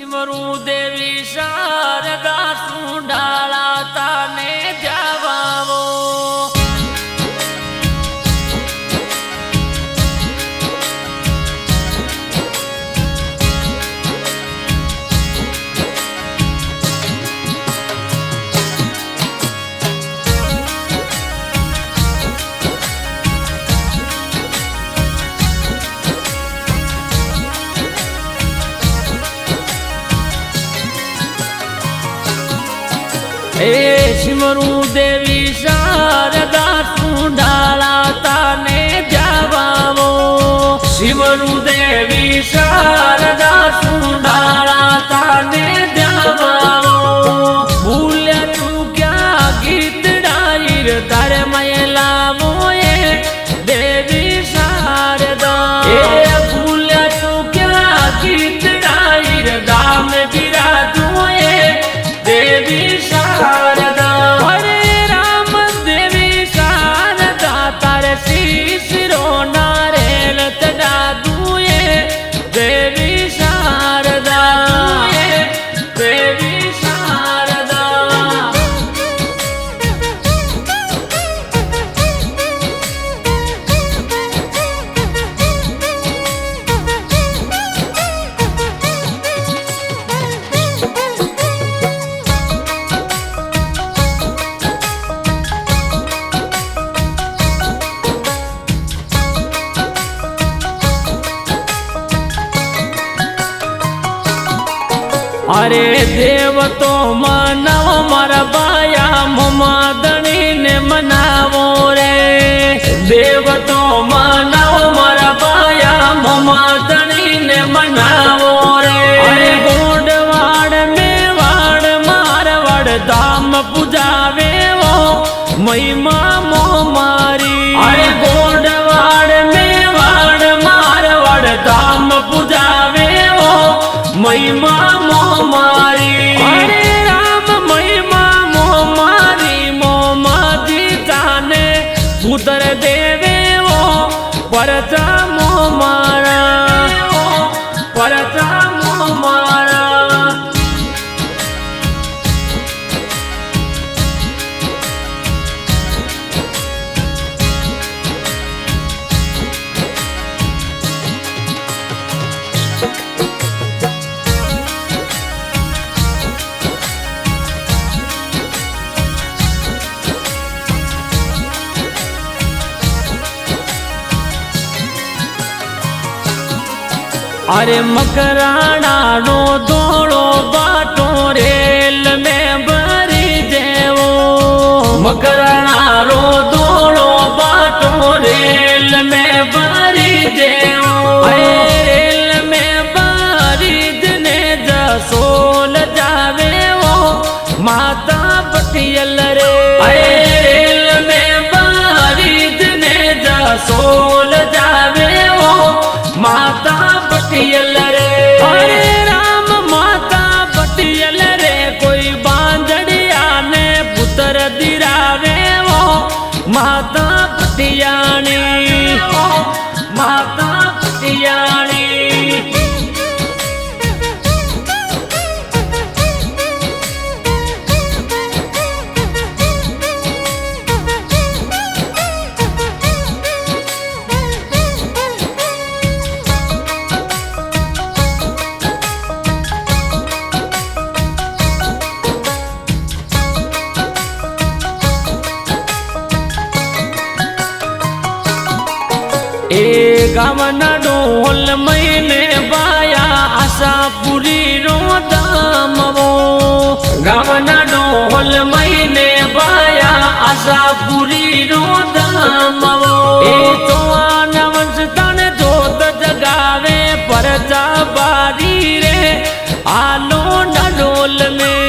सिमरू देवी शारदा सुंडाला ताने जवावो। सिमरू देवी शारदा सुंडाला ताने जवावो। सिमरू देवी शारदा सुंडाला ताने जवावो। भूल्या तू क्या गीत डायर तारे मयला मोए देवी शारदा। भूल्या तू क्या गीत डायर दाम गिरा दुए देवी शारदा। हरे राम देवी शारदा तारे शीश रो नारेल तड़ा दुए देवी शारदा। देवी शारदा अरे देव तो मनावो मारा बाया मोमादनी ने मनावो रे। देव तो मनावो मारा बाया मोमादनी ने मनावो रे। अरे गोडवाड़ में वाड़ मारवाड़ धाम पुजावे वो महिमा मो मारी। अरे गोडवाड़ में वाड़ मारवाड़ धाम पुजावे वो महिमा मारी। हरे राम महिमा मो मारी मो मादी जाने पुत्र देवे वो परचा मो मारा। परचा मो मारा अरे मकराना नो दौड़ो बाटो रेल में भरी देवो। मकराना रो दौड़ो बाटो रेल में भरी देवो। रेल में भरी दने जसोल जावे वो माता पटियल रे। रेल में भरी दने जसोल जावे वो माता पटियल रे। हरे राम माता पटियल रे। कोई बांझड़िया ने पुत्र दिरावे वो माता पटियाणी। माता पटियाणी गावना ढोल महीने बाया आशा पूरी रो दाम वो। गावना ढोल महीने बाया आशा पूरी रो दाम वो। तो आनवंश तन जोत जगावे परजा बारी रे आलो न ढोल में।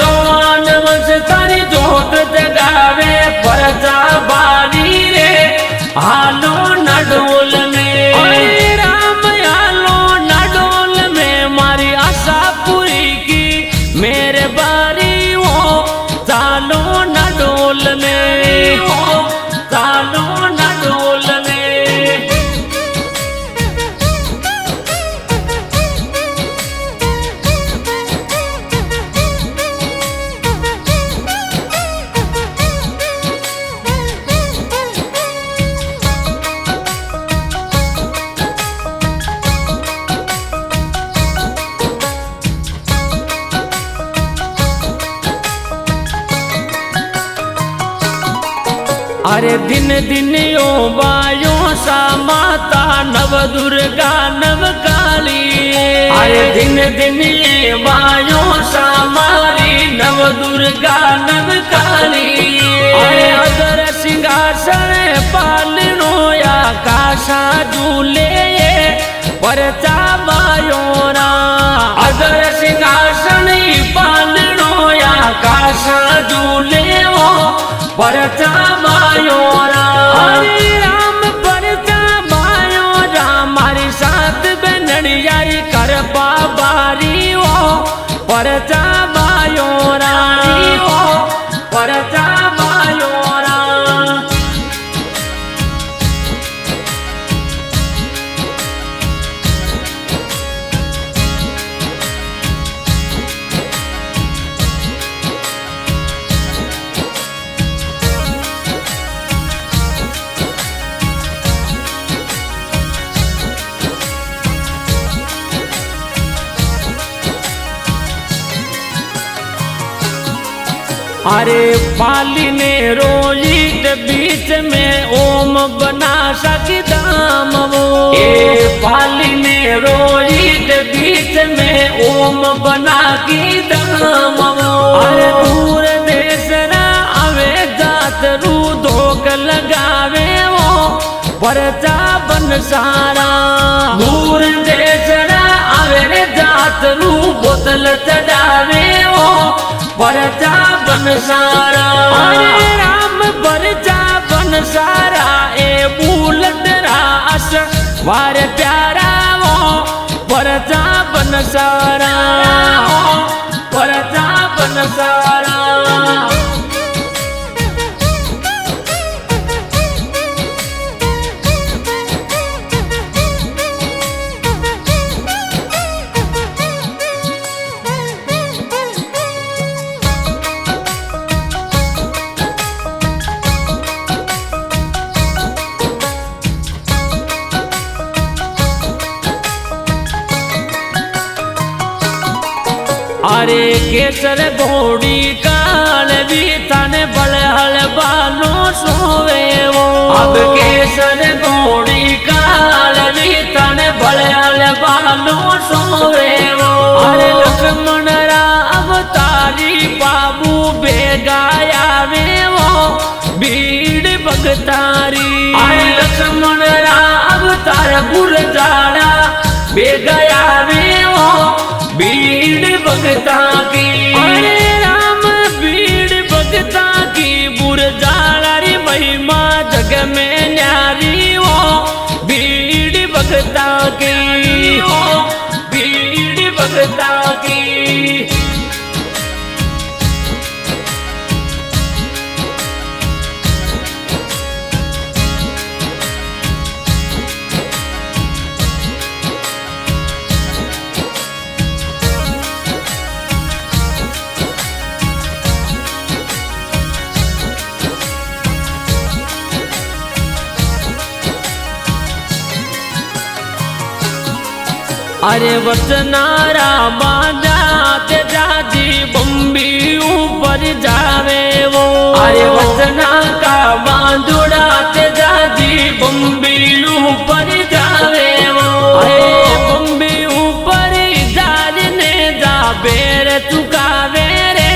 तो आनवंश तन जोत जगावे परजा बारी रे आलो न ढोल में। राम आलो न ढोल में मारी आशा पूरी की मेरे बारी वो चालो न ढोल में। अरे दिन दिन यो बायो सा माता नव दुर्गा नव काली। अरे दिन दिन ये बायो सा मारी नव दुर्गा नव काली। अरे अदर सिंहासन पालनो या काशा झूले परचा बायोरा। अदर सिंहासन पालनो या काशा झूले परचा बायोरा। हरे राम परचा बायोरा मारी साथ बनड़ियाई कर बारी ओ परचा बायोरा परचा बायोरा। अरे पाली ने रोहित बीच में ओम बना सकदाम वो। पाली ने रोहित बीच में ओम बना की दाम वो। अरे दूर देश ना आवे जात रू धोक लगावे वो परचा बन सारा। दूर देश ना आवे जात रू बोतल चढ़ावे वो परचा बन सारा। अरे राम परचा बन सारा ए बुलट रास वार प्यारा वो परचा बन सारा परचा बन सारा। अरे केसर घोड़ी काल भी तने बलहल बालो सोवे वो। अब केसर घोड़ी काल भी तने बलहल बालो सोवे वो। अरे लक्ष्मण रा अवतारी बाबू बेगाया वे वो भीड़ भगतारी। अरे लक्ष्मण रा अवतार गुरजाड़ा बेगाया वे वो भीड़ भगता की। अरे राम भीड़ भगता की बुरजाला री महिमा जग में न्यारी हो भीड़ भगता की हो भीड़ भगता की। अरे वचनारा बाजा ते जाजी बम्बी ऊपर जावे वो। अरे वचना का बांधुड़ा ते जाजी बम्बी ऊपर जावे वो। अरे बम्बी ऊपर जाने जा बेर चुकावे रे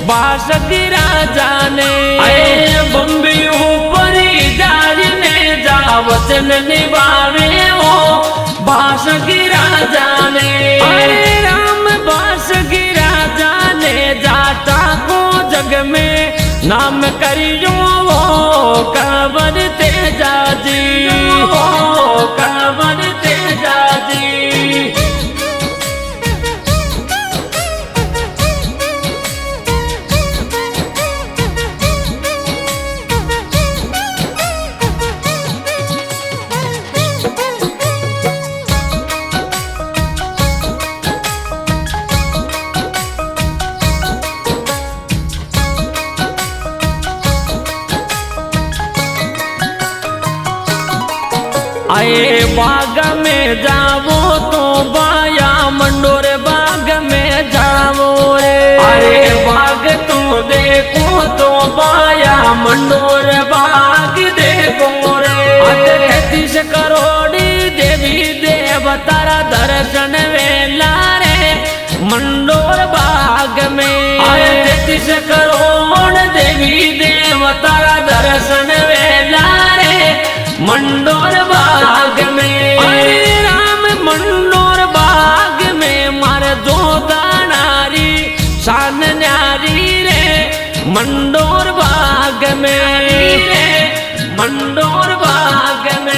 बासक राजा ने। अरे बम्बी ऊपर जाने जा वचन निभावे वो बास की राजा ने। अरे राम बास की राजा ने जाता को जग में नाम करियो वो कांवर तेजा जी वो कांवर तेजा जी। आए बाग में जावो तो बाया मंडोर बाग में जावो रे। अरे बाग तो देखो तो बाया मंडोर बाग कोशिश करोड़ देवी देवता दर्शन वेला रे मंडोर बाग में। अरे राम मंडोर बाग में मार जो दानारी शान न्यारी रे मंडोर बाग में, मंडोर बाग में।